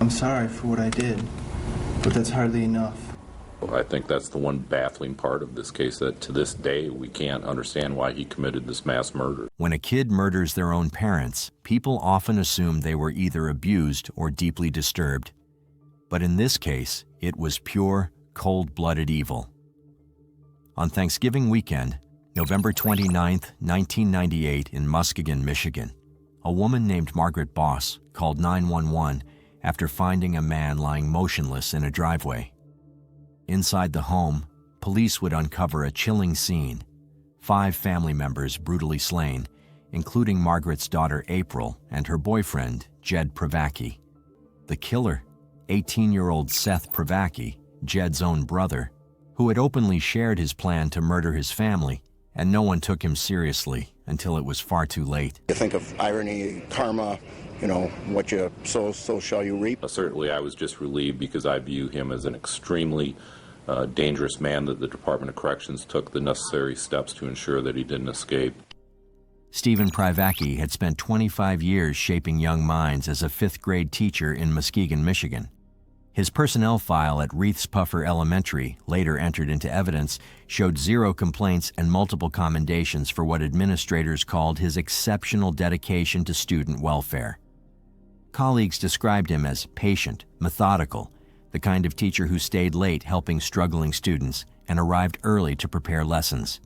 I'm sorry for what I did, but that's hardly enough. I think that's the one baffling part of this case, that to this day we can't understand why he committed this mass murder. When a kid murders their own parents, people often assume they were either abused or deeply disturbed. But in this case, it was pure, cold-blooded evil. On Thanksgiving weekend, November 29, 1998, in Muskegon, Michigan, a woman named Margaret Boss called 911 after finding a man lying motionless in a driveway. Inside the home, police would uncover a chilling scene: 5 family members brutally slain, including Margaret's daughter April and her boyfriend, Jed Pravacki. The killer, 18-year-old Seth Pravacki, Jed's own brother, who had openly shared his plan to murder his family, and no one took him seriously until it was far too late. You think of irony, karma, what you sow, so shall you reap. Certainly I was just relieved, because I view him as an extremely dangerous man, that the Department of Corrections took the necessary steps to ensure that he didn't escape. Stephen Pravacki had spent 25 years shaping young minds as a 5th-grade teacher in Muskegon, Michigan. His personnel file at Reiths Puffer Elementary, later entered into evidence, showed 0 complaints and multiple commendations for what administrators called his exceptional dedication to student welfare. Colleagues described him as patient, methodical, the kind of teacher who stayed late helping struggling students and arrived early to prepare lessons.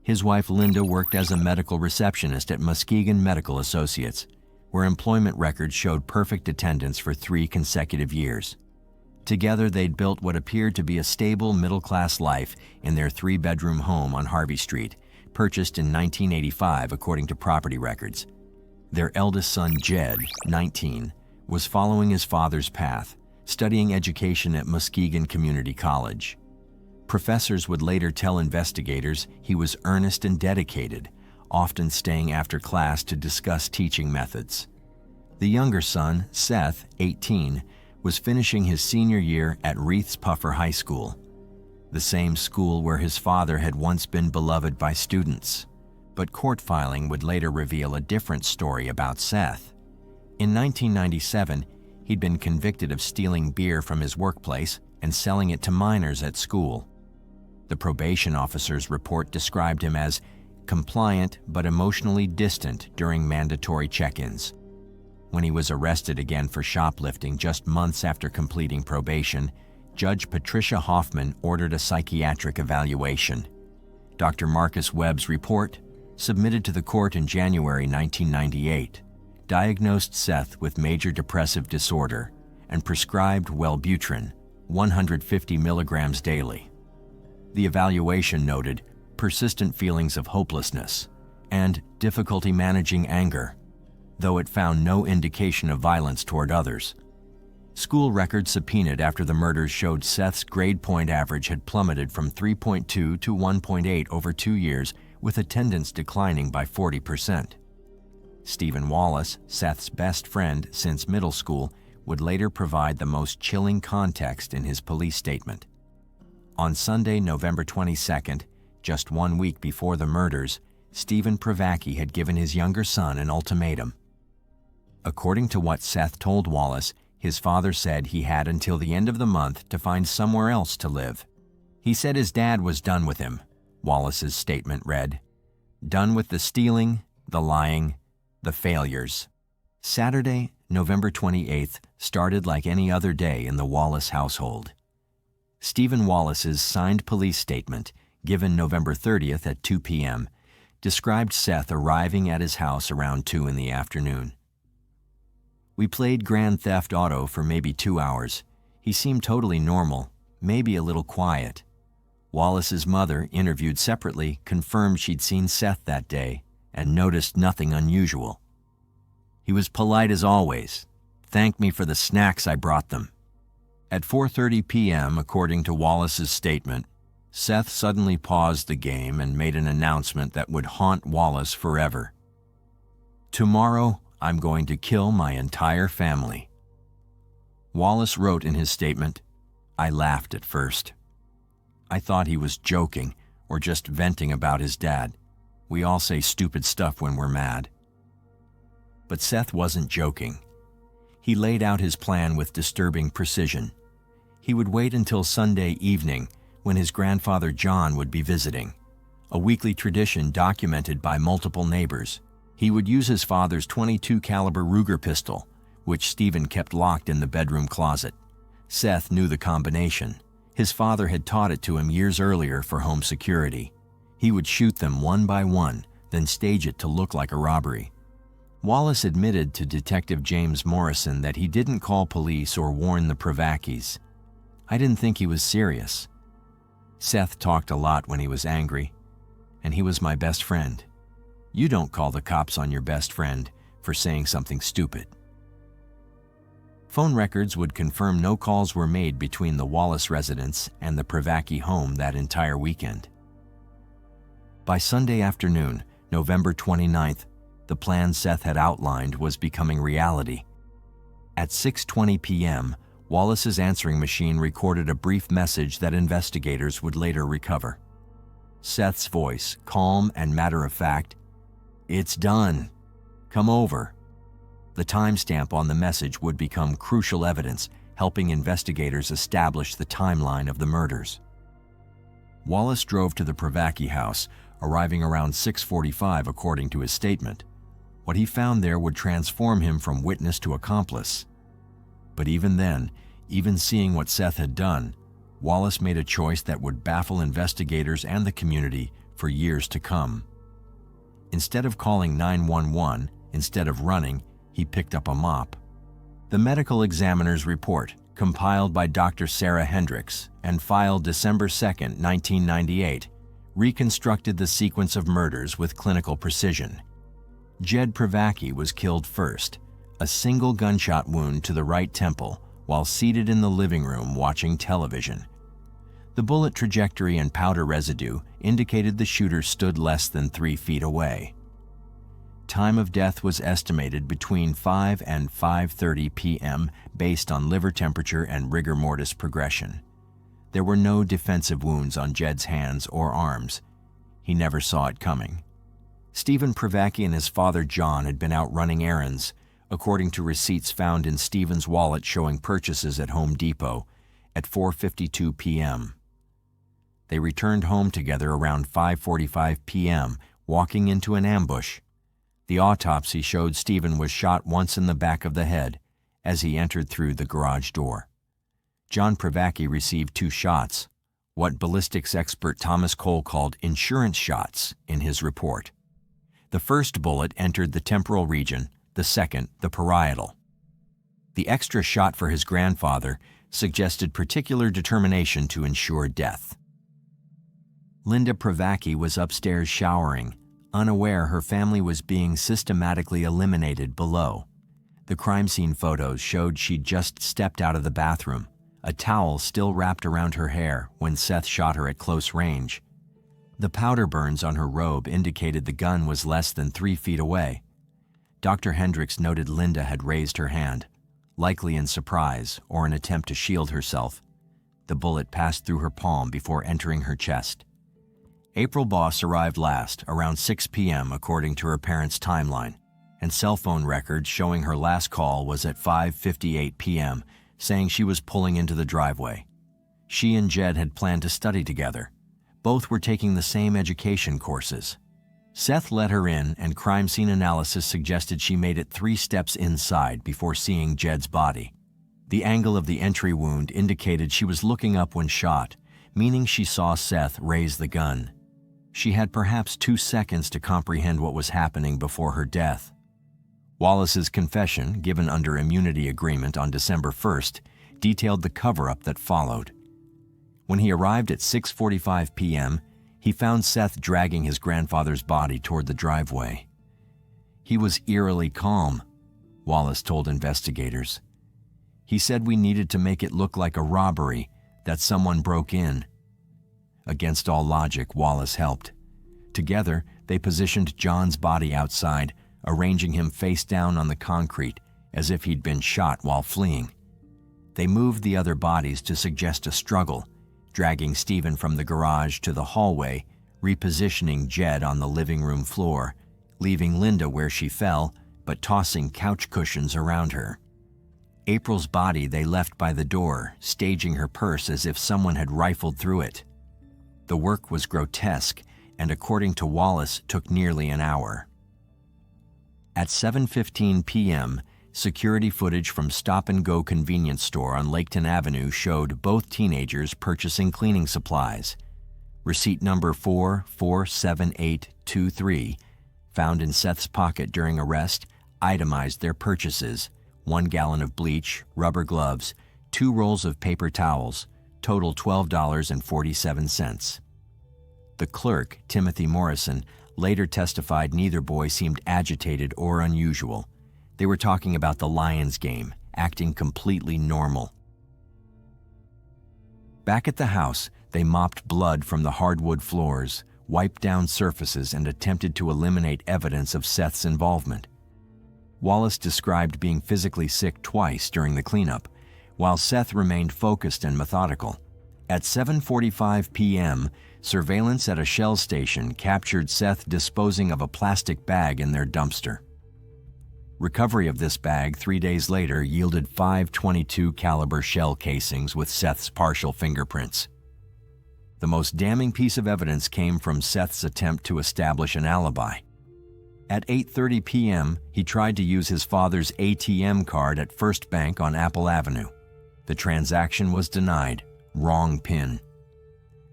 His wife Linda worked as a medical receptionist at Muskegon Medical Associates, where employment records showed perfect attendance for 3 consecutive years. Together, they'd built what appeared to be a stable middle-class life in their 3-bedroom home on Harvey Street, purchased in 1985 according to property records. Their eldest son, Jed, 19, was following his father's path, studying education at Muskegon Community College. Professors would later tell investigators he was earnest and dedicated, often staying after class to discuss teaching methods. The younger son, Seth, 18, was finishing his senior year at Reiths Puffer High School, the same school where his father had once been beloved by students. But court filing would later reveal a different story about Seth. In 1997, he'd been convicted of stealing beer from his workplace and selling it to minors at school. The probation officer's report described him as compliant but emotionally distant during mandatory check-ins. When he was arrested again for shoplifting just months after completing probation, Judge Patricia Hoffman ordered a psychiatric evaluation. Dr. Marcus Webb's report, submitted to the court in January 1998, diagnosed Seth with major depressive disorder and prescribed Wellbutrin, 150 milligrams daily. The evaluation noted persistent feelings of hopelessness and difficulty managing anger, though it found no indication of violence toward others. School records subpoenaed after the murders showed Seth's grade point average had plummeted from 3.2 to 1.8 over 2 years, with attendance declining by 40%. Stephen Wallace, Seth's best friend since middle school, would later provide the most chilling context in his police statement. On Sunday, November 22nd, just 1 week before the murders, Stephen Pravacki had given his younger son an ultimatum. According to what Seth told Wallace, his father said he had until the end of the month to find somewhere else to live. He said his dad was done with him, Wallace's statement read. Done with the stealing, the lying, the failures. Saturday, November 28th, started like any other day in the Wallace household. Stephen Wallace's signed police statement, given November 30th at 2 p.m., described Seth arriving at his house around 2 in the afternoon. We played Grand Theft Auto for maybe 2 hours. He seemed totally normal, maybe a little quiet. Wallace's mother, interviewed separately, confirmed she'd seen Seth that day and noticed nothing unusual. He was polite as always, thanked me for the snacks I brought them. At 4:30 p.m., according to Wallace's statement, Seth suddenly paused the game and made an announcement that would haunt Wallace forever. Tomorrow, I'm going to kill my entire family. Wallace wrote in his statement, I laughed at first. I thought he was joking or just venting about his dad. We all say stupid stuff when we're mad. But Seth wasn't joking. He laid out his plan with disturbing precision. He would wait until Sunday evening, when his grandfather John would be visiting, a weekly tradition documented by multiple neighbors. He would use his father's .22 caliber Ruger pistol, which Stephen kept locked in the bedroom closet. Seth knew the combination. His father had taught it to him years earlier for home security. He would shoot them one by one, then stage it to look like a robbery. Wallace admitted to Detective James Morrison that he didn't call police or warn the Pravakis. "I didn't think he was serious. Seth talked a lot when he was angry, and he was my best friend. You don't call the cops on your best friend for saying something stupid." Phone records would confirm no calls were made between the Wallace residence and the Pravaki home that entire weekend. By Sunday afternoon, November 29th, the plan Seth had outlined was becoming reality. At 6:20 p.m., Wallace's answering machine recorded a brief message that investigators would later recover. Seth's voice, calm and matter-of-fact, "It's done. Come over." The timestamp on the message would become crucial evidence, helping investigators establish the timeline of the murders. Wallace drove to the Pravaki house, arriving around 6:45 according to his statement. What he found there would transform him from witness to accomplice. But even then, even seeing what Seth had done, Wallace made a choice that would baffle investigators and the community for years to come. Instead of calling 911, instead of running, he picked up a mop. The medical examiner's report, compiled by Dr. Sarah Hendricks and filed December 2, 1998, reconstructed the sequence of murders with clinical precision. Jed Pravaki was killed first, a single gunshot wound to the right temple while seated in the living room watching television. The bullet trajectory and powder residue indicated the shooter stood less than 3 feet away. Time of death was estimated between 5 and 5:30 p.m. based on liver temperature and rigor mortis progression. There were no defensive wounds on Jed's hands or arms. He never saw it coming. Stephen Pravaki and his father John had been out running errands, according to receipts found in Stephen's wallet showing purchases at Home Depot at 4:52 p.m. They returned home together around 5:45 p.m., walking into an ambush. The autopsy showed Stephen was shot once in the back of the head as he entered through the garage door. John Pravaki received 2 shots, what ballistics expert Thomas Cole called insurance shots in his report. The first bullet entered the temporal region, the second the parietal. The extra shot for his grandfather suggested particular determination to ensure death. Linda Pravaki was upstairs showering, unaware her family was being systematically eliminated below. The crime scene photos showed she'd just stepped out of the bathroom, a towel still wrapped around her hair when Seth shot her at close range. The powder burns on her robe indicated the gun was less than 3 feet away. Dr. Hendricks noted Linda had raised her hand, likely in surprise or an attempt to shield herself. The bullet passed through her palm before entering her chest. April Boss arrived last, around 6 p.m. according to her parents' timeline, and cell phone records showing her last call was at 5:58 p.m., saying she was pulling into the driveway. She and Jed had planned to study together. Both were taking the same education courses. Seth let her in, and crime scene analysis suggested she made it 3 steps inside before seeing Jed's body. The angle of the entry wound indicated she was looking up when shot, meaning she saw Seth raise the gun. She had perhaps 2 seconds to comprehend what was happening before her death. Wallace's confession, given under immunity agreement on December 1st, detailed the cover-up that followed. When he arrived at 6:45 p.m., he found Seth dragging his grandfather's body toward the driveway. He was eerily calm, Wallace told investigators. He said we needed to make it look like a robbery, that someone broke in. Against all logic, Wallace helped. Together, they positioned John's body outside, arranging him face down on the concrete, as if he'd been shot while fleeing. They moved the other bodies to suggest a struggle, dragging Stephen from the garage to the hallway, repositioning Jed on the living room floor, leaving Linda where she fell, but tossing couch cushions around her. April's body they left by the door, staging her purse as if someone had rifled through it. The work was grotesque, and according to Wallace, took nearly an hour. At 7:15 p.m., security footage from Stop and Go convenience store on Laketon Avenue showed both teenagers purchasing cleaning supplies. Receipt number 447823, found in Seth's pocket during arrest, itemized their purchases: 1 gallon of bleach, rubber gloves, 2 rolls of paper towels, total $12.47. The clerk, Timothy Morrison, later testified neither boy seemed agitated or unusual. They were talking about the Lions game, acting completely normal. Back at the house, they mopped blood from the hardwood floors, wiped down surfaces, and attempted to eliminate evidence of Seth's involvement. Wallace described being physically sick twice during the cleanup, while Seth remained focused and methodical. At 7:45 p.m., surveillance at a Shell station captured Seth disposing of a plastic bag in their dumpster. Recovery of this bag 3 days later yielded 5 .22 caliber shell casings with Seth's partial fingerprints. The most damning piece of evidence came from Seth's attempt to establish an alibi. At 8:30 p.m., he tried to use his father's ATM card at First Bank on Apple Avenue. The transaction was denied. Wrong PIN.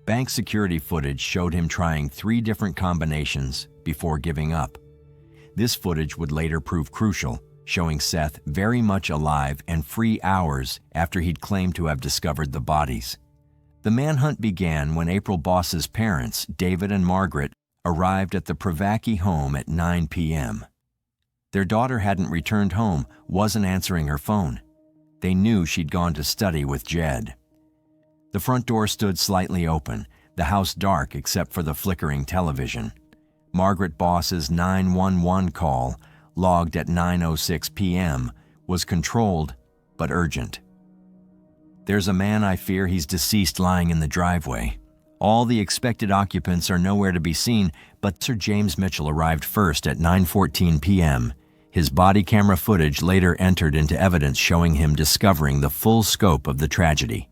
Bank security footage showed him trying 3 different combinations before giving up. This footage would later prove crucial, showing Seth very much alive and free hours after he'd claimed to have discovered the bodies. The manhunt began when April Boss's parents, David and Margaret, arrived at the Pravacki home at 9 p.m. Their daughter hadn't returned home, wasn't answering her phone. They knew she'd gone to study with Jed. The front door stood slightly open, the house dark except for the flickering television. Margaret Boss's 911 call, logged at 9:06 p.m., was controlled but urgent. "There's a man I fear he's deceased lying in the driveway. All the expected occupants are nowhere to be seen, but Sir James Mitchell arrived first at 9:14 p.m. His body camera footage later entered into evidence showing him discovering the full scope of the tragedy.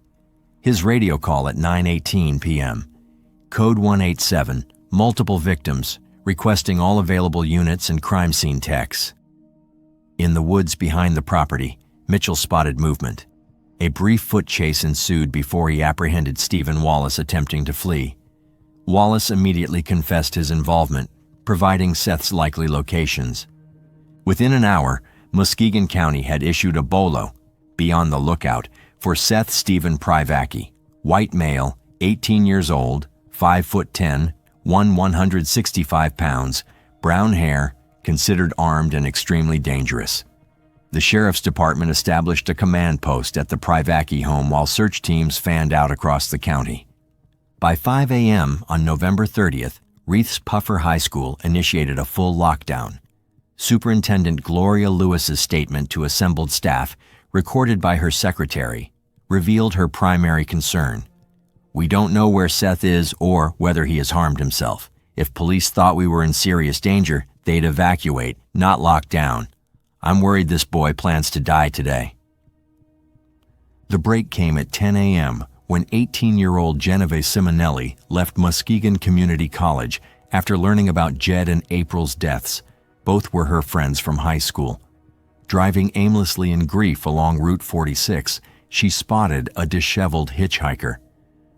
His radio call at 9:18 p.m. Code 187, multiple victims, requesting all available units and crime scene techs. In the woods behind the property, Mitchell spotted movement. A brief foot chase ensued before he apprehended Stephen Wallace attempting to flee. Wallace immediately confessed his involvement, providing Seth's likely locations. Within an hour, Muskegon County had issued a BOLO, be on the lookout, for Seth Stephen Pravacki, white male, 18 years old, 5'10", 165 pounds, brown hair, considered armed and extremely dangerous. The sheriff's department established a command post at the Pravacki home while search teams fanned out across the county. By 5 a.m. on November 30th, Reith's Puffer High School initiated a full lockdown. Superintendent Gloria Lewis's statement to assembled staff, recorded by her secretary, revealed her primary concern. "We don't know where Seth is or whether he has harmed himself. If police thought we were in serious danger, they'd evacuate, not lock down. I'm worried this boy plans to die today." The break came at 10 a.m. when 18-year-old Genevieve Simonelli left Muskegon Community College after learning about Jed and April's deaths. Both were her friends from high school. Driving aimlessly in grief along Route 46, she spotted a disheveled hitchhiker.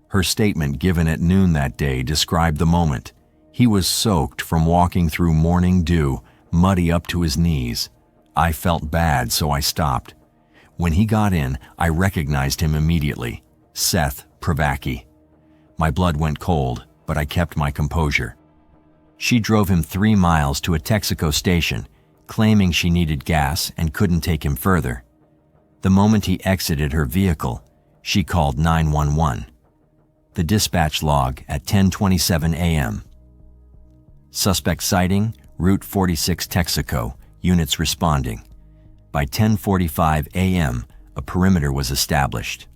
Her statement given at noon that day described the moment. He was soaked from walking through morning dew, muddy up to his knees. I felt bad, so I stopped. When he got in, I recognized him immediately. Seth Pravacki. My blood went cold, but I kept my composure. She drove him 3 miles to a Texaco station, claiming she needed gas and couldn't take him further. The moment he exited her vehicle, she called 911. The dispatch log at 10:27 a.m. Suspect sighting, Route 46 Texaco, units responding. By 10:45 a.m., a perimeter was established.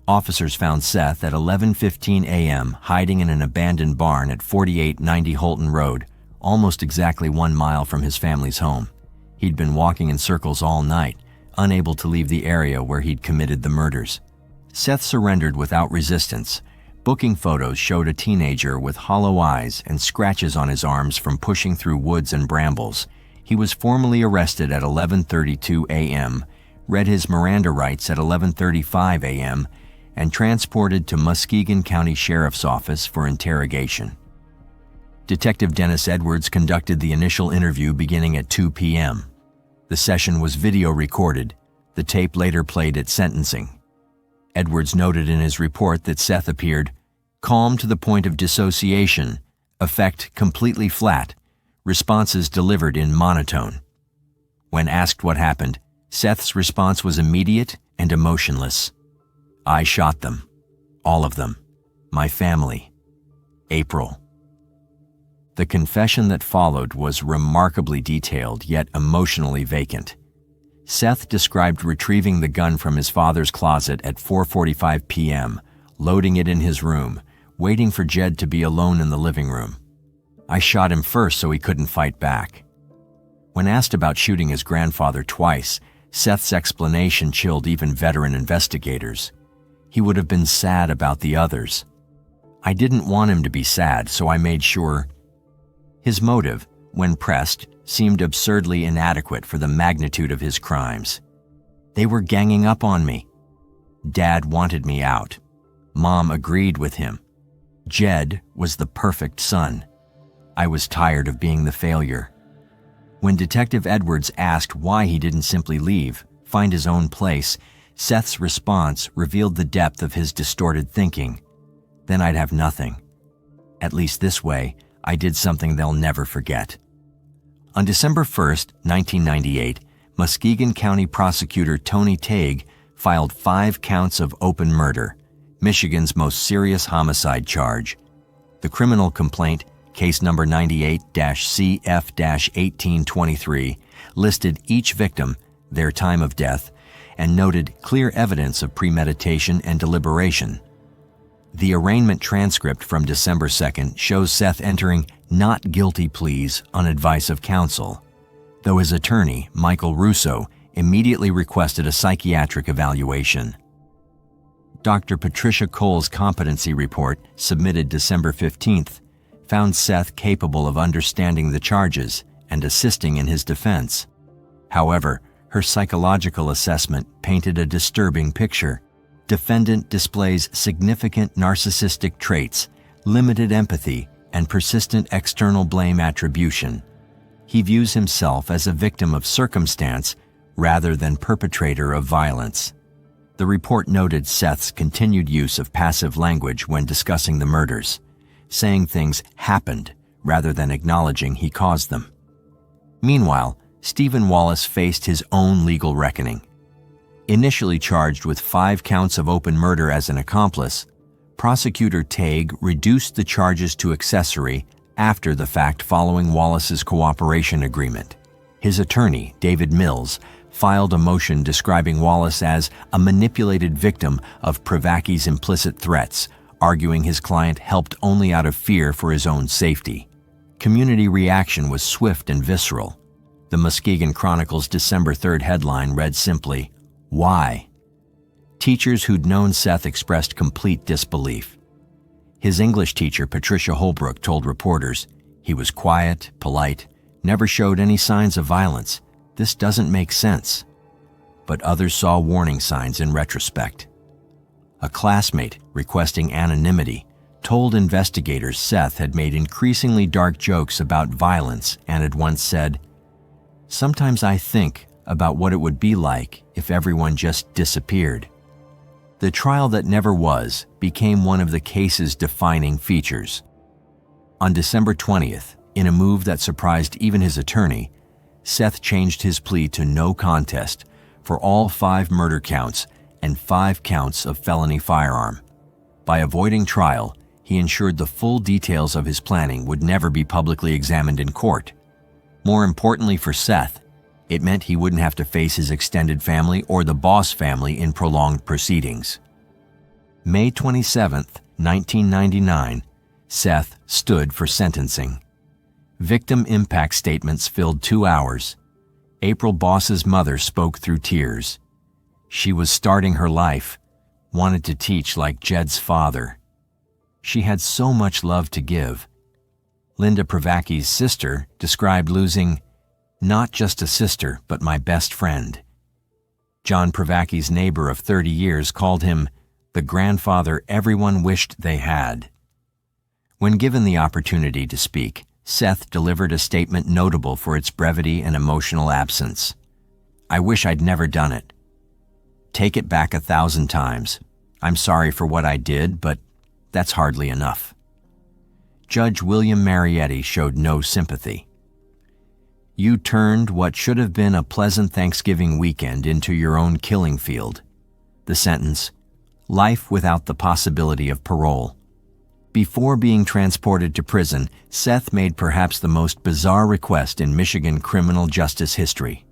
Officers found Seth at 11:15 a.m. hiding in an abandoned barn at 4890 Holton Road, almost exactly 1 mile from his family's home. He'd been walking in circles all night, unable to leave the area where he'd committed the murders. Seth surrendered without resistance. Booking photos showed a teenager with hollow eyes and scratches on his arms from pushing through woods and brambles. He was formally arrested at 11:32 a.m., read his Miranda rights at 11:35 a.m., and transported to Muskegon County Sheriff's Office for interrogation. Detective Dennis Edwards conducted the initial interview beginning at 2 p.m. The session was video recorded. The tape later played at sentencing. Edwards noted in his report that Seth appeared calm to the point of dissociation, effect completely flat, responses delivered in monotone. When asked what happened, Seth's response was immediate and emotionless. "I shot them. All of them. My family. April." The confession that followed was remarkably detailed yet emotionally vacant. Seth described retrieving the gun from his father's closet at 4:45 p.m., loading it in his room, waiting for Jed to be alone in the living room. "I shot him first so he couldn't fight back." When asked about shooting his grandfather twice, Seth's explanation chilled even veteran investigators. He would have been sad about the others. "I didn't want him to be sad, so I made sure." His motive, when pressed, seemed absurdly inadequate for the magnitude of his crimes. "They were ganging up on me. Dad wanted me out. Mom agreed with him. Jed was the perfect son. I was tired of being the failure." When Detective Edwards asked why he didn't simply leave, find his own place, Seth's response revealed the depth of his distorted thinking. "Then I'd have nothing. At least this way, I did something they'll never forget." On December 1st, 1998, Muskegon County Prosecutor Tony Tague filed 5 counts of open murder, Michigan's most serious homicide charge. The criminal complaint, case number 98-CF-1823, listed each victim, their time of death, and noted clear evidence of premeditation and deliberation. The arraignment transcript from December 2nd shows Seth entering not guilty pleas on advice of counsel, though his attorney, Michael Russo, immediately requested a psychiatric evaluation. Dr. Patricia Cole's competency report, submitted December 15th, found Seth capable of understanding the charges and assisting in his defense. However, her psychological assessment painted a disturbing picture. Defendant displays significant narcissistic traits, limited empathy, and persistent external blame attribution. He views himself as a victim of circumstance rather than perpetrator of violence. The report noted Seth's continued use of passive language when discussing the murders, saying things happened rather than acknowledging he caused them. Meanwhile, Stephen Wallace faced his own legal reckoning. Initially charged with 5 counts of open murder as an accomplice, Prosecutor Tague reduced the charges to accessory after the fact following Wallace's cooperation agreement. His attorney, David Mills, filed a motion describing Wallace as a manipulated victim of Pravacki's implicit threats, arguing his client helped only out of fear for his own safety. Community reaction was swift and visceral. The Muskegon Chronicle's December 3rd headline read simply, "Why?" Teachers who'd known Seth expressed complete disbelief. His English teacher, Patricia Holbrook, told reporters, "He was quiet, polite, never showed any signs of violence. This doesn't make sense." But others saw warning signs in retrospect. A classmate, requesting anonymity, told investigators Seth had made increasingly dark jokes about violence and had once said, "Sometimes I think about what it would be like if everyone just disappeared." The trial that never was became one of the case's defining features. On December 20th, in a move that surprised even his attorney, Seth changed his plea to no contest for all 5 murder counts and 5 counts of felony firearm. By avoiding trial, he ensured the full details of his planning would never be publicly examined in court. More importantly for Seth, it meant he wouldn't have to face his extended family or the Boss family in prolonged proceedings. May 27th, 1999, Seth stood for sentencing. Victim impact statements filled 2 hours. April Boss's mother spoke through tears. She was starting her life, wanted to teach like Jed's father. She had so much love to give. Linda Pravacki's sister described losing not just a sister, but my best friend. John Pravacki's neighbor of 30 years called him the grandfather everyone wished they had. When given the opportunity to speak, Seth delivered a statement notable for its brevity and emotional absence. "I wish I'd never done it. Take it back 1,000 times. I'm sorry for what I did, but that's hardly enough." Judge William Marietti showed no sympathy. "You turned what should have been a pleasant Thanksgiving weekend into your own killing field." The sentence, life without the possibility of parole. Before being transported to prison, Seth made perhaps the most bizarre request in Michigan criminal justice history.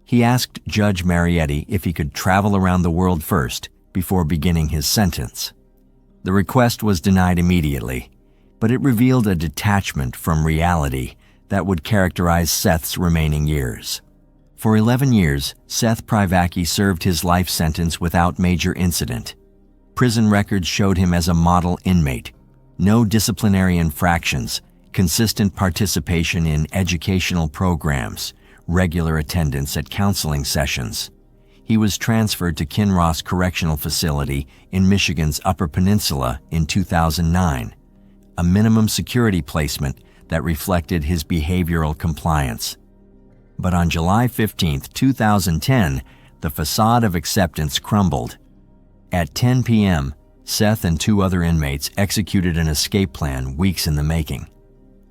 He asked Judge Marietti if he could travel around the world first before beginning his sentence. The request was denied immediately, but it revealed a detachment from reality that would characterize Seth's remaining years. For 11 years, Seth Pravacki served his life sentence without major incident. Prison records showed him as a model inmate. No disciplinary infractions, consistent participation in educational programs, regular attendance at counseling sessions. He was transferred to Kinross Correctional Facility in Michigan's Upper Peninsula in 2009, a minimum security placement that reflected his behavioral compliance. But on July 15, 2010, the facade of acceptance crumbled. At 10 p.m., Seth and 2 other inmates executed an escape plan weeks in the making.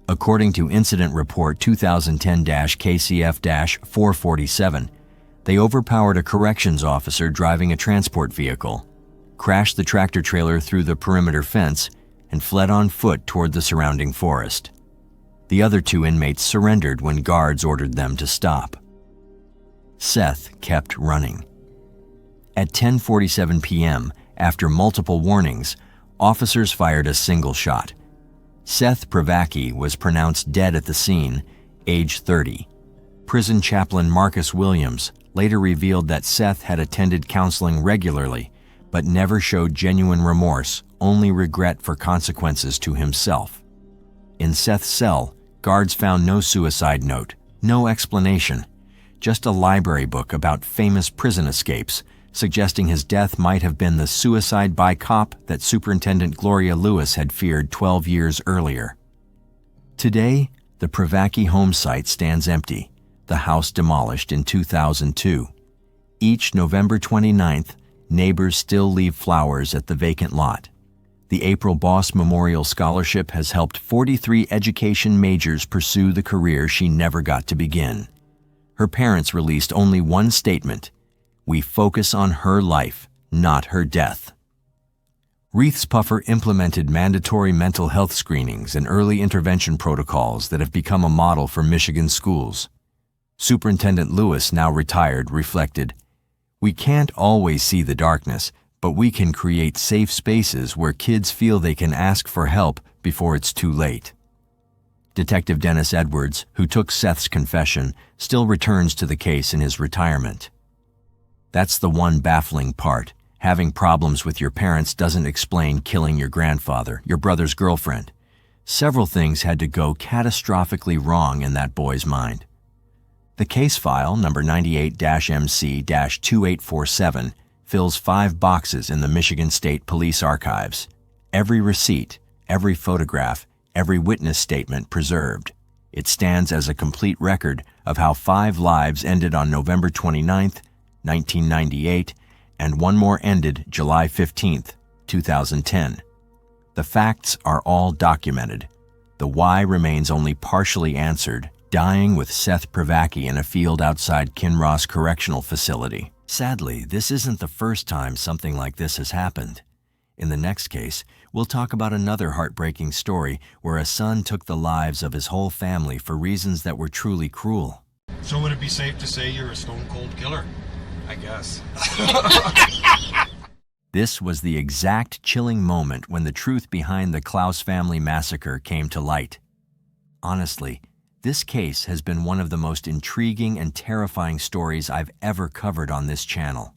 According to Incident Report 2010-KCF-447, they overpowered a corrections officer driving a transport vehicle, crashed the tractor trailer through the perimeter fence, and fled on foot toward the surrounding forest. The other 2 inmates surrendered when guards ordered them to stop. Seth kept running. At 10:47 p.m., after multiple warnings, officers fired a single shot. Seth Pravacki was pronounced dead at the scene, age 30. Prison chaplain Marcus Williams later revealed that Seth had attended counseling regularly, but never showed genuine remorse, only regret for consequences to himself. In Seth's cell, guards found no suicide note, no explanation, just a library book about famous prison escapes, suggesting his death might have been the suicide by cop that Superintendent Gloria Lewis had feared 12 years earlier. Today, the Pravacki home site stands empty, the house demolished in 2002. Each November 29th, neighbors still leave flowers at the vacant lot. The April Boss Memorial Scholarship has helped 43 education majors pursue the career she never got to begin. Her parents released only one statement: "We focus on her life, not her death." Reith's Puffer implemented mandatory mental health screenings and early intervention protocols that have become a model for Michigan schools. Superintendent Lewis, now retired, reflected, "We can't always see the darkness, but we can create safe spaces where kids feel they can ask for help before it's too late." Detective Dennis Edwards, who took Seth's confession, still returns to the case in his retirement. "That's the one baffling part. Having problems with your parents doesn't explain killing your grandfather, your brother's girlfriend. Several things had to go catastrophically wrong in that boy's mind." The case file, number 98-MC-2847, fills 5 boxes in the Michigan State Police Archives. Every receipt, every photograph, every witness statement preserved. It stands as a complete record of how 5 lives ended on November 29th, 1998, and one more ended July 15th, 2010. The facts are all documented. The why remains only partially answered, dying with Seth Pravacki in a field outside Kinross Correctional Facility. Sadly, this isn't the first time something like this has happened. In the next case, we'll talk about another heartbreaking story where a son took the lives of his whole family for reasons that were truly cruel. So would it be safe to say you're a stone-cold killer? I guess. This was the exact chilling moment when the truth behind the Klaus family massacre came to light. Honestly, This case has been one of the most intriguing and terrifying stories I've ever covered on this channel.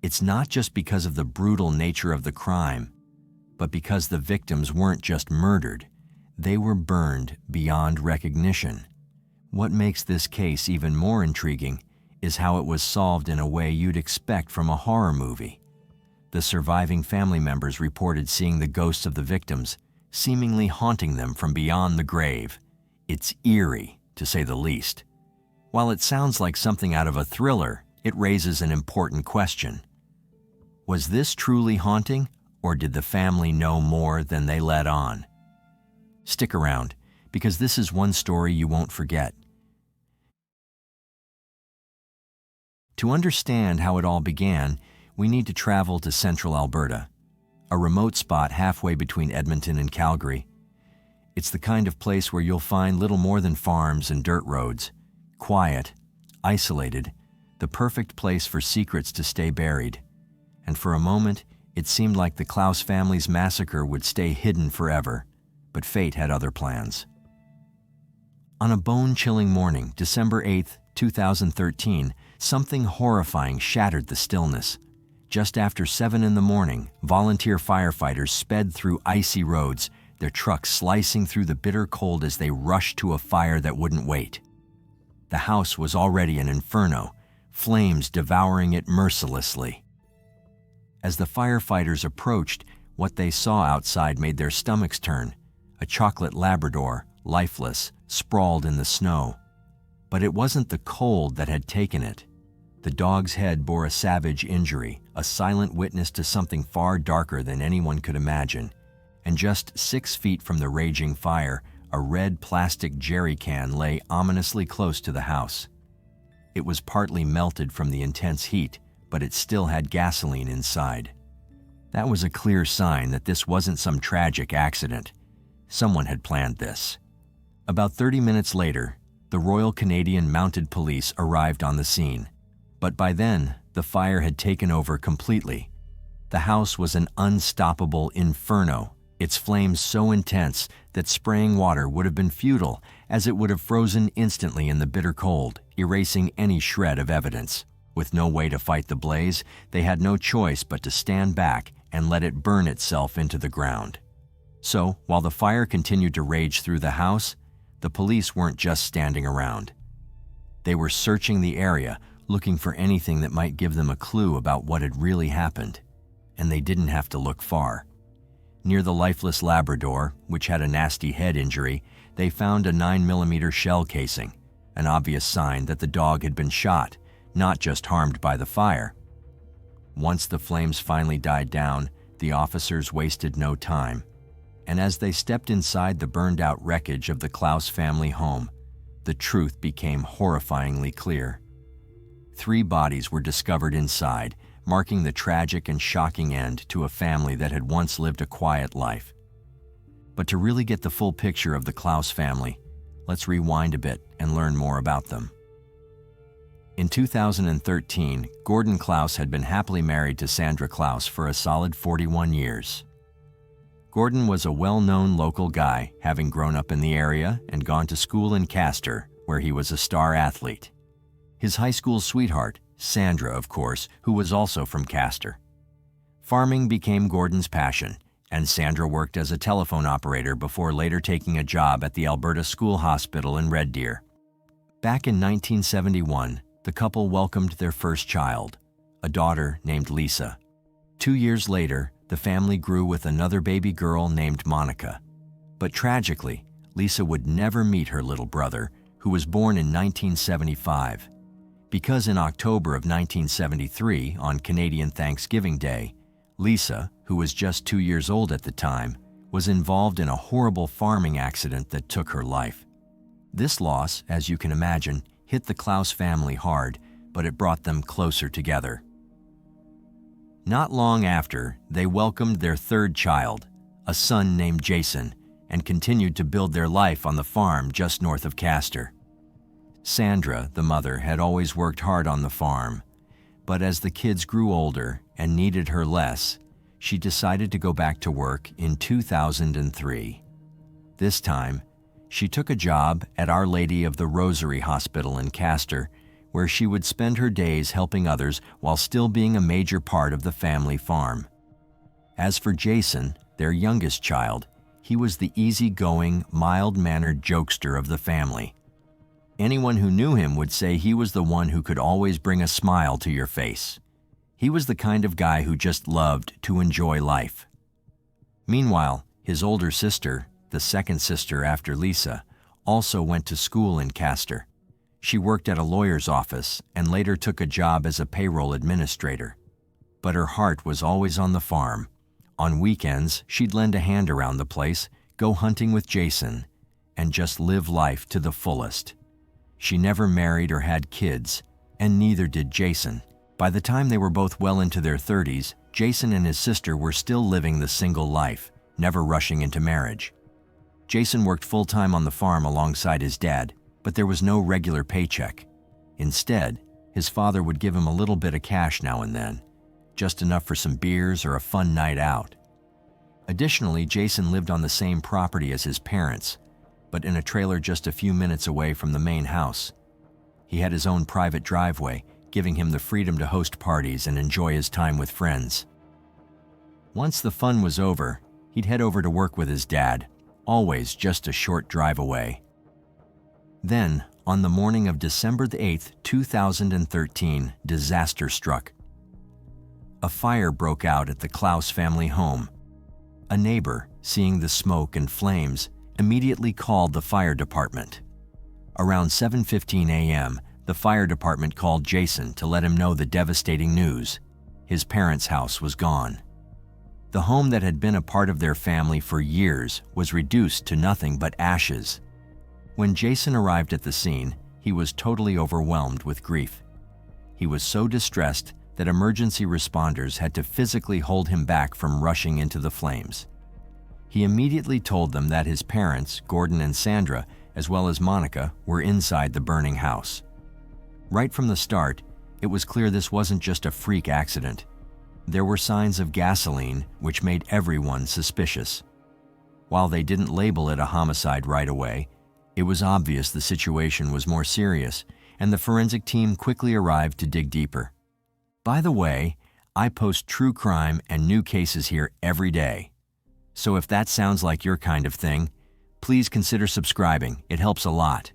It's not just because of the brutal nature of the crime, but because the victims weren't just murdered, they were burned beyond recognition. What makes this case even more intriguing is how it was solved in a way you'd expect from a horror movie. The surviving family members reported seeing the ghosts of the victims, seemingly haunting them from beyond the grave. It's eerie, to say the least. While it sounds like something out of a thriller, it raises an important question. Was this truly haunting, or did the family know more than they let on? Stick around, because this is one story you won't forget. To understand how it all began, we need to travel to central Alberta, a remote spot halfway between Edmonton and Calgary. It's the kind of place where you'll find little more than farms and dirt roads, quiet, isolated, the perfect place for secrets to stay buried. And for a moment, it seemed like the Klaus family's massacre would stay hidden forever, but fate had other plans. On a bone-chilling morning, December 8, 2013, something horrifying shattered the stillness. Just after 7 in the morning, volunteer firefighters sped through icy roads, their trucks slicing through the bitter cold as they rushed to a fire that wouldn't wait. The house was already an inferno, flames devouring it mercilessly. As the firefighters approached, what they saw outside made their stomachs turn. A chocolate Labrador, lifeless, sprawled in the snow. But it wasn't the cold that had taken it. The dog's head bore a savage injury, a silent witness to something far darker than anyone could imagine. And just 6 feet from the raging fire, a red plastic jerry can lay ominously close to the house. It was partly melted from the intense heat, but it still had gasoline inside. That was a clear sign that this wasn't some tragic accident. Someone had planned this. About 30 minutes later, the Royal Canadian Mounted Police arrived on the scene. But by then, the fire had taken over completely. The house was an unstoppable inferno, its flames so intense that spraying water would have been futile, as it would have frozen instantly in the bitter cold, erasing any shred of evidence. With no way to fight the blaze, they had no choice but to stand back and let it burn itself into the ground. So, while the fire continued to rage through the house, the police weren't just standing around. They were searching the area, looking for anything that might give them a clue about what had really happened. And they didn't have to look far. Near the lifeless Labrador, which had a nasty head injury, they found a 9mm shell casing, an obvious sign that the dog had been shot, not just harmed by the fire. Once the flames finally died down, the officers wasted no time. And as they stepped inside the burned-out wreckage of the Klaus family home, the truth became horrifyingly clear. 3 bodies were discovered inside, marking the tragic and shocking end to a family that had once lived a quiet life. But to really get the full picture of the Klaus family, let's rewind a bit and learn more about them. In 2013, Gordon Klaus had been happily married to Sandra Klaus for a solid 41 years. Gordon was a well-known local guy, having grown up in the area and gone to school in Castor, where he was a star athlete. His high school sweetheart, Sandra, of course, who was also from Castor. Farming became Gordon's passion, and Sandra worked as a telephone operator before later taking a job at the Alberta School Hospital in Red Deer. Back in 1971, the couple welcomed their first child, a daughter named Lisa. 2 years later, the family grew with another baby girl named Monica. But tragically, Lisa would never meet her little brother, who was born in 1975. Because in October of 1973, on Canadian Thanksgiving Day, Lisa, who was just 2 years old at the time, was involved in a horrible farming accident that took her life. This loss, as you can imagine, hit the Klaus family hard, but it brought them closer together. Not long after, they welcomed their third child, a son named Jason, and continued to build their life on the farm just north of Castor. Sandra, the mother, had always worked hard on the farm, but as the kids grew older and needed her less, she decided to go back to work in 2003. This time, She took a job at Our Lady of the Rosary Hospital in Castor, where she would spend her days helping others while still being a major part of the family farm. As for Jason, their youngest child, he was the easygoing, mild-mannered jokester of the family. Anyone who knew him would say he was the one who could always bring a smile to your face. He was the kind of guy who just loved to enjoy life. Meanwhile, his older sister, the second sister after Lisa, also went to school in Castor. She worked at a lawyer's office and later took a job as a payroll administrator. But her heart was always on the farm. On weekends, she'd lend a hand around the place, go hunting with Jason, and just live life to the fullest. She never married or had kids, and neither did Jason. By the time they were both well into their 30s, Jason and his sister were still living the single life, never rushing into marriage. Jason worked full-time on the farm alongside his dad, but there was no regular paycheck. Instead, his father would give him a little bit of cash now and then, just enough for some beers or a fun night out. Additionally, Jason lived on the same property as his parents, but in a trailer just a few minutes away from the main house. He had his own private driveway, giving him the freedom to host parties and enjoy his time with friends. Once the fun was over, he'd head over to work with his dad, always just a short drive away. Then, on the morning of December 8th, 2013, disaster struck. A fire broke out at the Klaus family home. A neighbor, seeing the smoke and flames, immediately called the fire department. Around 7:15 a.m., the fire department called Jason to let him know the devastating news. His parents' house was gone. The home that had been a part of their family for years was reduced to nothing but ashes. When Jason arrived at the scene, he was totally overwhelmed with grief. He was so distressed that emergency responders had to physically hold him back from rushing into the flames. He immediately told them that his parents, Gordon and Sandra, as well as Monica, were inside the burning house. Right from the start, it was clear this wasn't just a freak accident. There were signs of gasoline, which made everyone suspicious. While they didn't label it a homicide right away, it was obvious the situation was more serious, and the forensic team quickly arrived to dig deeper. By the way, I post true crime and new cases here every day. So if that sounds like your kind of thing, please consider subscribing. It helps a lot.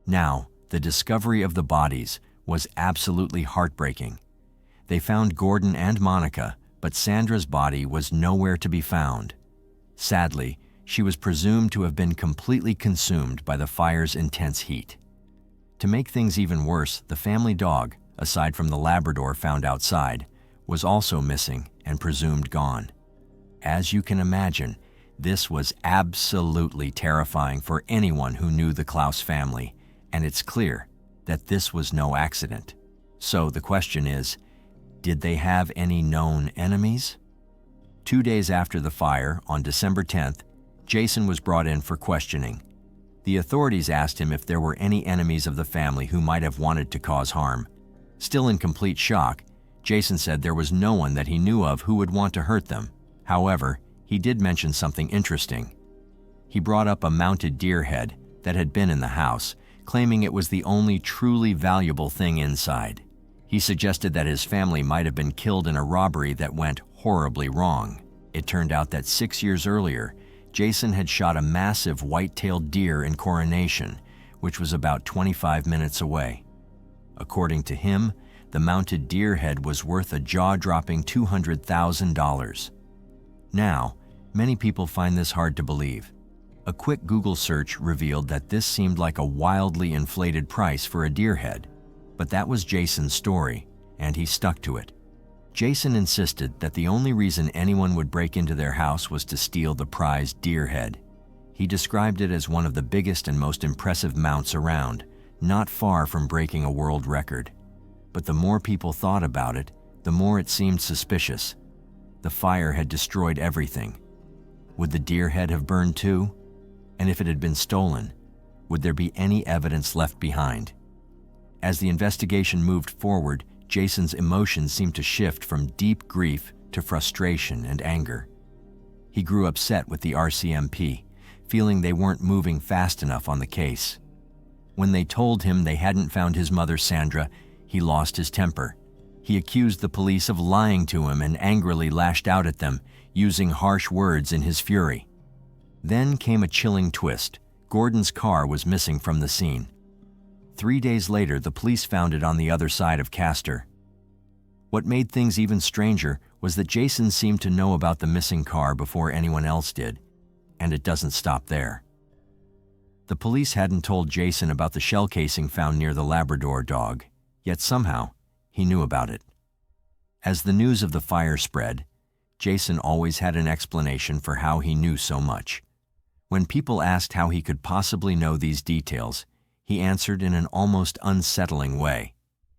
Now, the discovery of the bodies was absolutely heartbreaking. They found Gordon and Monica, but Sandra's body was nowhere to be found. Sadly, she was presumed to have been completely consumed by the fire's intense heat. To make things even worse, the family dog, aside from the Labrador found outside, was also missing and presumed gone. As you can imagine, this was absolutely terrifying for anyone who knew the Klaus family, and it's clear that this was no accident. So the question is, did they have any known enemies? 2 days after the fire, on December 10th, Jason was brought in for questioning. The authorities asked him if there were any enemies of the family who might have wanted to cause harm. Still in complete shock, Jason said there was no one that he knew of who would want to hurt them. However, he did mention something interesting. He brought up a mounted deer head that had been in the house, claiming it was the only truly valuable thing inside. He suggested that his family might have been killed in a robbery that went horribly wrong. It turned out that 6 years earlier, Jason had shot a massive white-tailed deer in Coronation, which was about 25 minutes away. According to him, the mounted deer head was worth a jaw-dropping $200,000. Now, many people find this hard to believe. A quick Google search revealed that this seemed like a wildly inflated price for a deer head. But that was Jason's story, and he stuck to it. Jason insisted that the only reason anyone would break into their house was to steal the prized deer head. He described it as one of the biggest and most impressive mounts around, not far from breaking a world record. But the more people thought about it, the more it seemed suspicious. The fire had destroyed everything. Would the deer head have burned too? And if it had been stolen, would there be any evidence left behind? As the investigation moved forward, Jason's emotions seemed to shift from deep grief to frustration and anger. He grew upset with the RCMP, feeling they weren't moving fast enough on the case. When they told him they hadn't found his mother, Sandra, he lost his temper. He accused the police of lying to him and angrily lashed out at them, using harsh words in his fury. Then came a chilling twist. Gordon's car was missing from the scene. 3 days later, the police found it on the other side of Castor. What made things even stranger was that Jason seemed to know about the missing car before anyone else did, and it doesn't stop there. The police hadn't told Jason about the shell casing found near the Labrador dog, yet somehow he knew about it. As the news of the fire spread, Jason always had an explanation for how he knew so much. When people asked how he could possibly know these details, he answered in an almost unsettling way.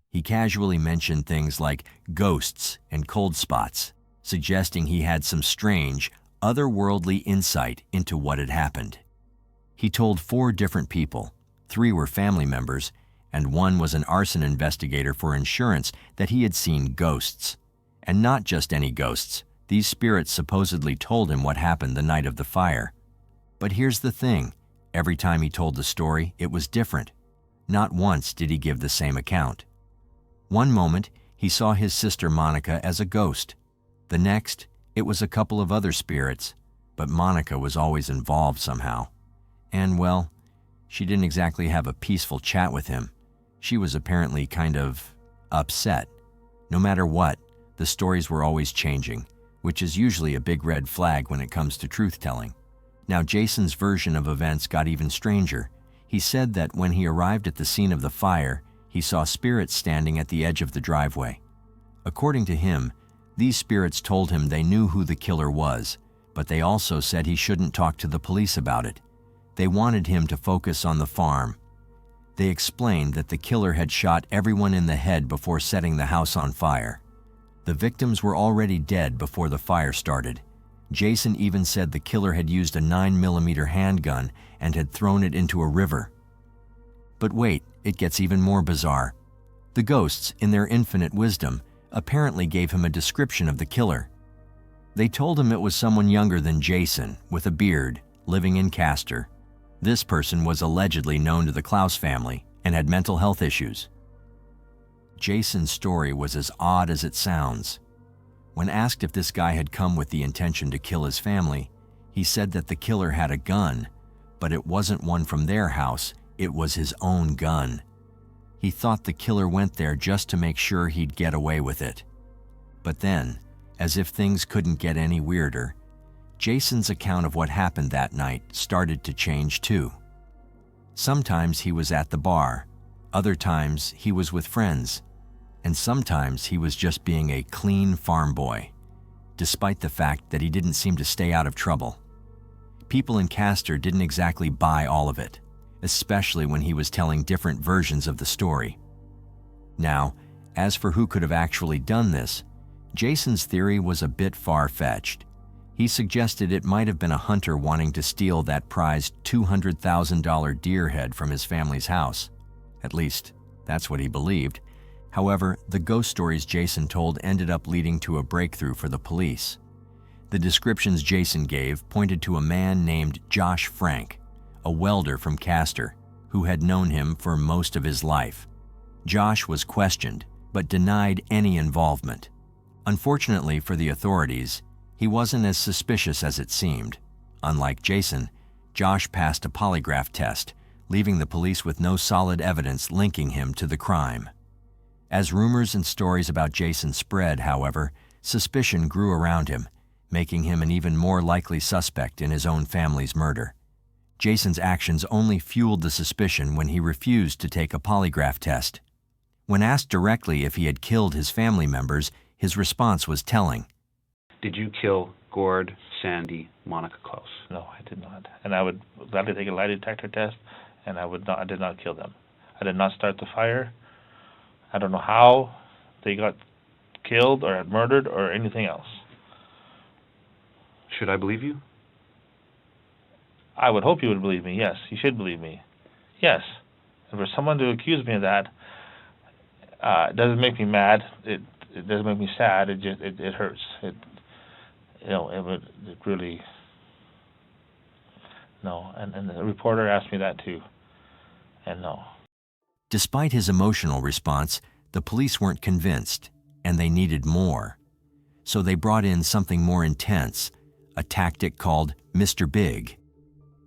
He casually mentioned things like ghosts and cold spots, suggesting he had some strange, otherworldly insight into what had happened. He told 4 different people, 3 were family members, and 1 was an arson investigator for insurance, that he had seen ghosts. And not just any ghosts. These spirits supposedly told him what happened the night of the fire. But here's the thing. Every time he told the story, it was different. Not once did he give the same account. One moment, he saw his sister Monica as a ghost. The next, it was a couple of other spirits, but Monica was always involved somehow. And, well, she didn't exactly have a peaceful chat with him. She was apparently kind of upset. No matter what, the stories were always changing, which is usually a big red flag when it comes to truth-telling. Now, Jason's version of events got even stranger. He said that when he arrived at the scene of the fire, he saw spirits standing at the edge of the driveway. According to him, these spirits told him they knew who the killer was, but they also said he shouldn't talk to the police about it. They wanted him to focus on the farm. They explained that the killer had shot everyone in the head before setting the house on fire. The victims were already dead before the fire started. Jason even said the killer had used a 9mm handgun and had thrown it into a river. But wait, it gets even more bizarre. The ghosts, in their infinite wisdom, apparently gave him a description of the killer. They told him it was someone younger than Jason, with a beard, living in Castor. This person was allegedly known to the Klaus family and had mental health issues. Jason's story was as odd as it sounds. When asked if this guy had come with the intention to kill his family, he said that the killer had a gun, but it wasn't one from their house, it was his own gun. He thought the killer went there just to make sure he'd get away with it. But then, as if things couldn't get any weirder, Jason's account of what happened that night started to change too. Sometimes he was at the bar, other times he was with friends, and sometimes he was just being a clean farm boy, despite the fact that he didn't seem to stay out of trouble. People in Castor didn't exactly buy all of it, especially when he was telling different versions of the story. Now, as for who could have actually done this, Jason's theory was a bit far-fetched. He suggested it might have been a hunter wanting to steal that prized $200,000 deer head from his family's house. At least, that's what he believed. However, the ghost stories Jason told ended up leading to a breakthrough for the police. The descriptions Jason gave pointed to a man named Josh Frank, a welder from Castor, who had known him for most of his life. Josh was questioned, but denied any involvement. Unfortunately for the authorities, he wasn't as suspicious as it seemed. Unlike Jason, Josh passed a polygraph test, leaving the police with no solid evidence linking him to the crime. As rumors and stories about Jason spread, however, suspicion grew around him, making him an even more likely suspect in his own family's murder. Jason's actions only fueled the suspicion when he refused to take a polygraph test. When asked directly if he had killed his family members, his response was telling. Did you kill Gord, Sandy, Monica Klaus? No, I did not. And I would gladly take a lie detector test, and I did not kill them. I did not start the fire. I don't know how they got killed or murdered or anything else. Should I believe you? I would hope you would believe me, yes. You should believe me. Yes. And for someone to accuse me of that, it doesn't make me mad. It doesn't make me sad. It hurts. It really... no. And the reporter asked me that too. And no. Despite his emotional response, the police weren't convinced, and they needed more. So they brought in something more intense, a tactic called Mr. Big.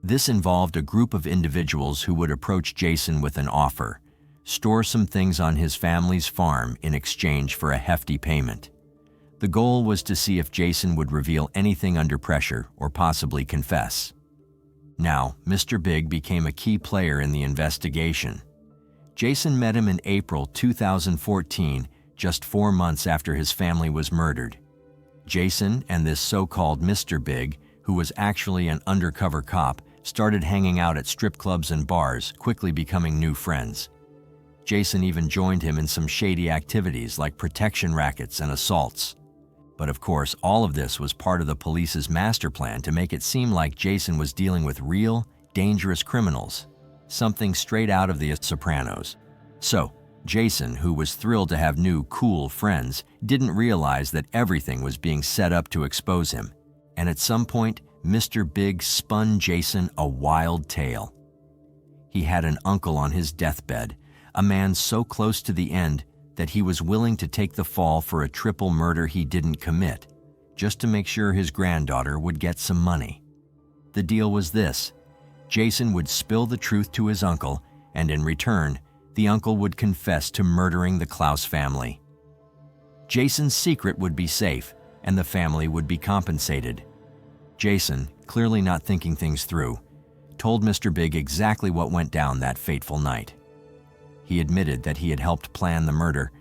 This involved a group of individuals who would approach Jason with an offer, store some things on his family's farm in exchange for a hefty payment. The goal was to see if Jason would reveal anything under pressure or possibly confess. Now, Mr. Big became a key player in the investigation. Jason met him in April 2014, just 4 months after his family was murdered. Jason and this so-called Mr. Big, who was actually an undercover cop, started hanging out at strip clubs and bars, quickly becoming new friends. Jason even joined him in some shady activities like protection rackets and assaults. But of course, all of this was part of the police's master plan to make it seem like Jason was dealing with real, dangerous criminals, something straight out of The Sopranos. So, Jason, who was thrilled to have new, cool friends, didn't realize that everything was being set up to expose him. And at some point, Mr. Big spun Jason a wild tale. He had an uncle on his deathbed, a man so close to the end that he was willing to take the fall for a triple murder he didn't commit, just to make sure his granddaughter would get some money. The deal was this: Jason would spill the truth to his uncle, and in return, the uncle would confess to murdering the Klaus family. Jason's secret would be safe, and the family would be compensated. Jason, clearly not thinking things through, told Mr. Big exactly what went down that fateful night. He admitted that he had helped plan the murder,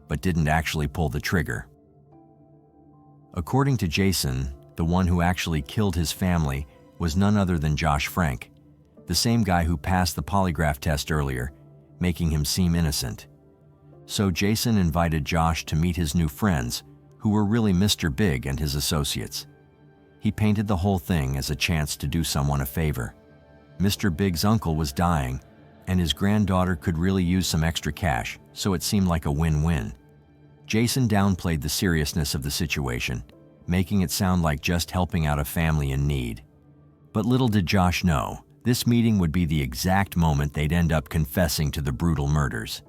but didn't actually pull the trigger. According to Jason, the one who actually killed his family was none other than Josh Frank, the same guy who passed the polygraph test earlier, making him seem innocent. So Jason invited Josh to meet his new friends, who were really Mr. Big and his associates. He painted the whole thing as a chance to do someone a favor. Mr. Big's uncle was dying, and his granddaughter could really use some extra cash, so it seemed like a win-win. Jason downplayed the seriousness of the situation, making it sound like just helping out a family in need. But little did Josh know, this meeting would be the exact moment they'd end up confessing to the brutal murders.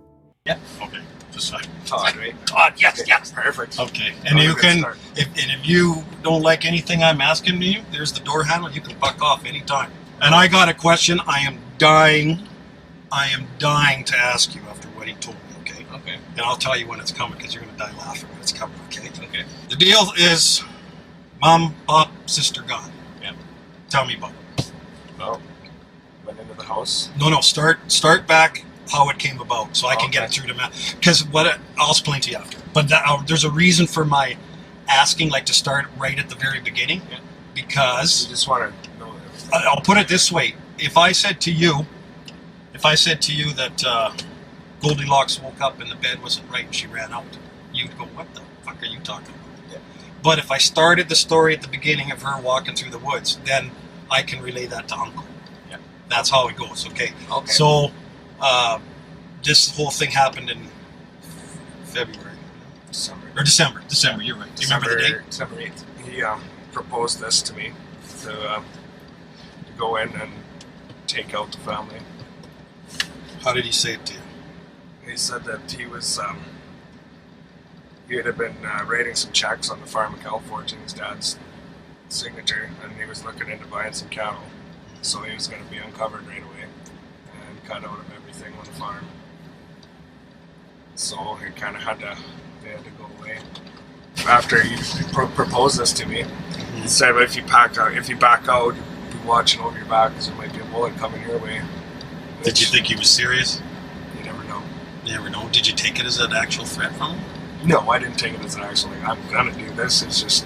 Yeah. Okay. Just Todd, right? Todd, yes. Perfect. Okay. And you can, if you don't like anything I'm asking you, there's the door handle. You can buck off anytime. And I got a question I am dying to ask you after what he told me, okay? Okay. And I'll tell you when it's coming, because you're going to die laughing when it's coming, okay? Okay. The deal is mom, pop, sister gone. Yeah. Tell me about it. Well, went into the house. No, start back how it came about, so I can get it through to Matt. Because I'll explain to you after. But there's a reason for my asking, like, to start right at the very beginning. Yeah. Because You just want to know everything. I'll put it this way: if I said to you that Goldilocks woke up and the bed wasn't right and she ran out, you'd go, "What the fuck are you talking about?" Yeah. But if I started the story at the beginning of her walking through the woods, then I can relay that to Uncle. Yeah. That's how it goes. Okay. Okay. So this whole thing happened in February December. or December. December. You're right. Do you remember the date? December 8th. He proposed this to me to go in and take out the family. How did he say it to you? He said that he was he had been writing some checks on the farm in California, his dad's signature, and he was looking into buying some cattle. So he was going to be uncovered right away and cut out of everything on the farm. So he kind of they had to go away. After he proposed this to me, he said, "But if you back out, be watching over your back because there might be a bullet coming your way." Did you think he was serious? You never know. You never know. Did you take it as an actual threat from him? No, I didn't take it as an actual, like, I'm gonna do this. It's just,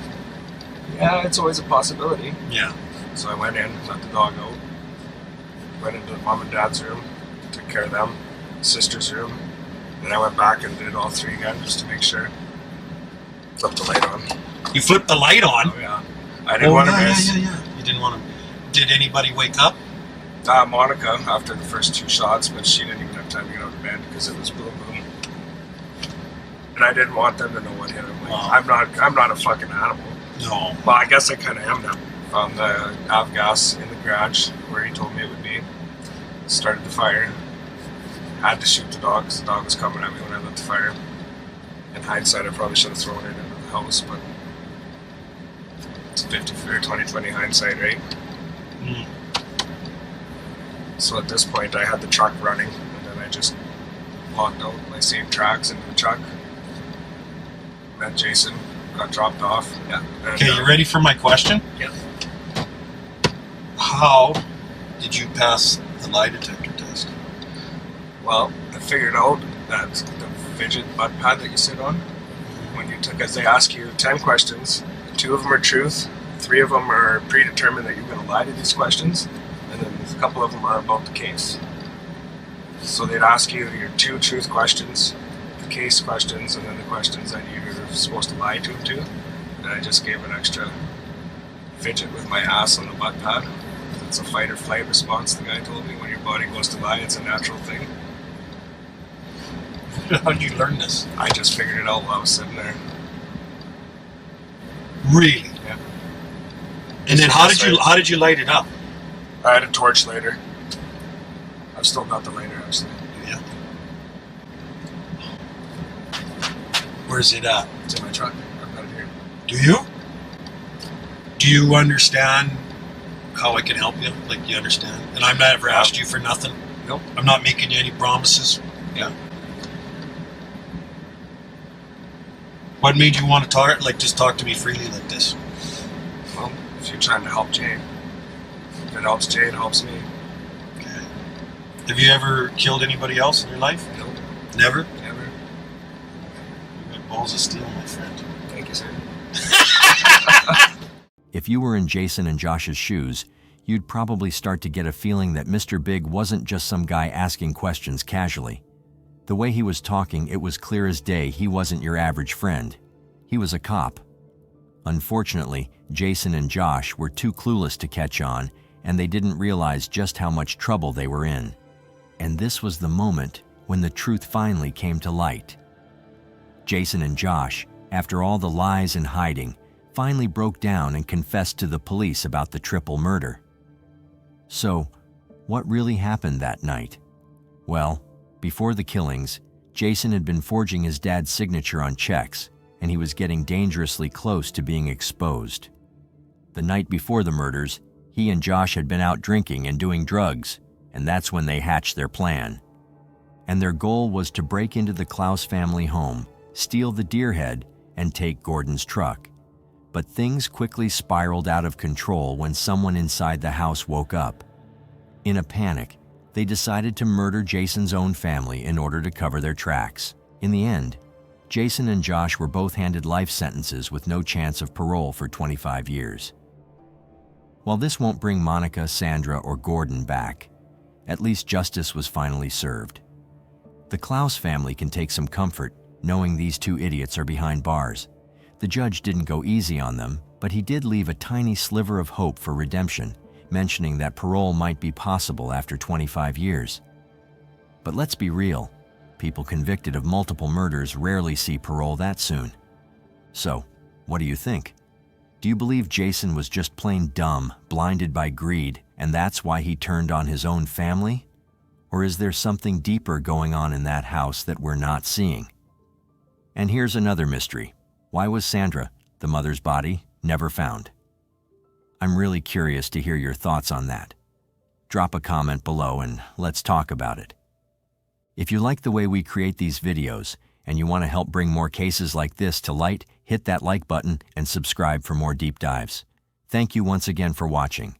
yeah, it's always a possibility. Yeah. So I went in, let the dog out, went into mom and dad's room, took care of them, sister's room, then I went back and did all three again just to make sure. Flipped the light on. You flipped the light on? Oh, yeah. I didn't want to miss. Yeah. You didn't want to. Did anybody wake up? Monica, after the first two shots, but she didn't even have time to get out of bed because it was boom boom. And I didn't want them to know what hit him. Like, Wow. I'm not a fucking animal. No. Well, I guess I kind of am now. found the avgas in the garage where he told me it would be. Started the fire. Had to shoot the dog because the dog was coming at me when I lit the fire. In hindsight, I probably should have thrown it into the house, but it's 50 or 20/20 hindsight, right? Mm. So at this point, I had the truck running, and then I just locked out my same tracks into the truck. Met Jason, got dropped off. Yeah. And, Okay, you ready for my question? Yeah. How did you pass the lie detector test? Well, I figured out that the fidget butt pad that you sit on, when you took, as they ask you 10 questions, 2 of them are truth, 3 of them are predetermined that you're going to lie to these questions, and then a couple of them are about the case. So they'd ask you your 2 truth questions, the case questions, and then the questions that you're supposed to lie to them to. And I just gave an extra fidget with my ass on the butt pad. It's a fight or flight response, the guy told me. When your body goes to lie, it's a natural thing. How did you learn this? I just figured it out while I was sitting there. Really? Yeah. And then how did you light it up? I had a torch later. I've still got the lighter, actually. Yeah. Where's it at? It's in my truck. I've got it here. Do you? Do you understand how I can help you? Like, you understand? And I've never asked you for nothing? Nope. I'm not making you any promises? Yeah. What made you want to talk, like, just talk to me freely like this? Well, if you're trying to help Jane. If it helps Jane, it helps me. Okay. Have you ever killed anybody else in your life? Nope. Never? Never. You got balls of steel, my friend. Thank you, sir. If you were in Jason and Josh's shoes, you'd probably start to get a feeling that Mr. Big wasn't just some guy asking questions casually. The way he was talking, it was clear as day he wasn't your average friend. He was a cop. Unfortunately, Jason and Josh were too clueless to catch on, and they didn't realize just how much trouble they were in. And this was the moment when the truth finally came to light. Jason and Josh, after all the lies and hiding, finally broke down and confessed to the police about the triple murder. So, what really happened that night? Well, before the killings, Jason had been forging his dad's signature on checks, and he was getting dangerously close to being exposed. The night before the murders, he and Josh had been out drinking and doing drugs, and that's when they hatched their plan. And their goal was to break into the Klaus family home, steal the deer head, and take Gordon's truck. But things quickly spiraled out of control when someone inside the house woke up. In a panic, they decided to murder Jason's own family in order to cover their tracks. In the end, Jason and Josh were both handed life sentences with no chance of parole for 25 years. While this won't bring Monica, Sandra, or Gordon back, at least justice was finally served. The Klaus family can take some comfort knowing these 2 idiots are behind bars. The judge didn't go easy on them, but he did leave a tiny sliver of hope for redemption, mentioning that parole might be possible after 25 years. But let's be real, people convicted of multiple murders rarely see parole that soon. So, what do you think? Do you believe Jason was just plain dumb, blinded by greed, and that's why he turned on his own family? Or is there something deeper going on in that house that we're not seeing? And here's another mystery. Why was Sandra, the mother's body, never found? I'm really curious to hear your thoughts on that. Drop a comment below and let's talk about it. If you like the way we create these videos and you want to help bring more cases like this to light, hit that like button and subscribe for more deep dives. Thank you once again for watching.